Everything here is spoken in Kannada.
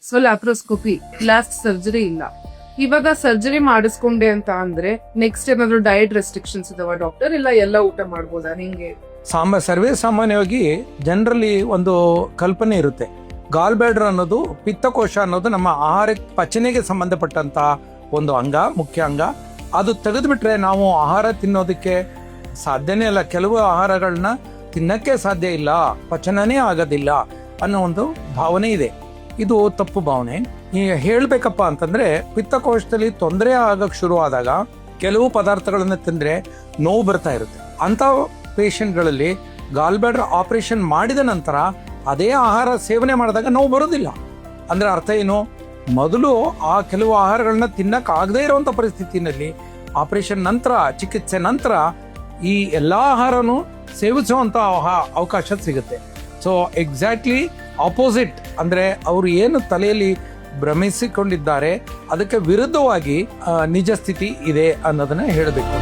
ಸೊ ಲ್ಯಾಪ್ರೋಸ್ಕೋಪಿ ಲಾಸ್ಟ್ ಸರ್ಜರಿ ಇಲ್ಲ. ಇವಾಗ ಸರ್ಜರಿ ಮಾಡಿಸ್ಕೊಂಡೆ ಅಂತ ಅಂದ್ರೆ ನೆಕ್ಸ್ಟ್ ಏನಾದ್ರು ಡಯಟ್ ರೆಸ್ಟ್ರಿಕ್ಷನ್ಸ್ ಇದಾವ ಡಾಕ್ಟರ್, ಇಲ್ಲ ಎಲ್ಲ ಊಟ ಮಾಡ್ಬೋದಾ ಹಿಂಗೆ? ಸರ್ವೇ ಸಾಮಾನ್ಯವಾಗಿ ಜನರಲ್ಲಿ ಒಂದು ಕಲ್ಪನೆ ಇರುತ್ತೆ, ಗಾಲ್ ಬ್ಯಾಡರ್ ಅನ್ನೋದು ಪಿತ್ತಕೋಶ ಅನ್ನೋದು ನಮ್ಮ ಆಹಾರ ಪಚನೆಗೆ ಸಂಬಂಧಪಟ್ಟಂತ ಒಂದು ಅಂಗ, ಮುಖ್ಯ ಅಂಗ. ಅದು ತೆಗೆದುಬಿಟ್ರೆ ನಾವು ಆಹಾರ ತಿನ್ನೋದಕ್ಕೆ ಸಾಧ್ಯನೇ ಇಲ್ಲ, ಕೆಲವು ಆಹಾರಗಳನ್ನ ತಿನ್ನಕ್ಕೆ ಸಾಧ್ಯ ಇಲ್ಲ, ಪಚನನೇ ಆಗೋದಿಲ್ಲ ಅನ್ನೋ ಒಂದು ಭಾವನೆ ಇದೆ. ಇದು ತಪ್ಪು ಭಾವನೆ. ಈಗ ಹೇಳ್ಬೇಕಪ್ಪ ಅಂತಂದ್ರೆ ಪಿತ್ತಕೋಶದಲ್ಲಿ ತೊಂದರೆ ಆಗಕ್ಕೆ ಶುರು ಆದಾಗ ಕೆಲವು ಪದಾರ್ಥಗಳನ್ನ ತಿಂದ್ರೆ ನೋವು ಬರ್ತಾ ಇರುತ್ತೆ. ಅಂತ ಪೇಷಂಟ್ಗಳಲ್ಲಿ ಗಾಲ್ ಬ್ಯಾಡರ್ ಆಪರೇಷನ್ ಮಾಡಿದ ನಂತರ ಅದೇ ಆಹಾರ ಸೇವನೆ ಮಾಡಿದಾಗ ನೋವು ಬರೋದಿಲ್ಲ. ಅಂದ್ರೆ ಅರ್ಥ ಏನು, ಮೊದಲು ಆ ಕೆಲವು ಆಹಾರಗಳನ್ನ ತಿನ್ನಕ್ ಆಗದೇ ಇರುವಂತ ಪರಿಸ್ಥಿತಿನಲ್ಲಿ ಆಪರೇಷನ್ ನಂತರ, ಚಿಕಿತ್ಸೆ ನಂತರ ಈ ಎಲ್ಲಾ ಆಹಾರನು ಸೇವಿಸುವಂತ ಅವಕಾಶ ಸಿಗುತ್ತೆ. ಸೊ ಎಕ್ಸಾಕ್ಟ್ಲಿ ಆಪೋಸಿಟ್, ಅಂದ್ರೆ ಅವರು ಏನು ತಲೆಯಲ್ಲಿ ಭ್ರಮಿಸಿಕೊಂಡಿದ್ದಾರೆ ಅದಕ್ಕೆ ವಿರುದ್ಧವಾಗಿ ನಿಜ ಸ್ಥಿತಿ ಇದೆ ಅನ್ನೋದನ್ನ ಹೇಳಬೇಕು.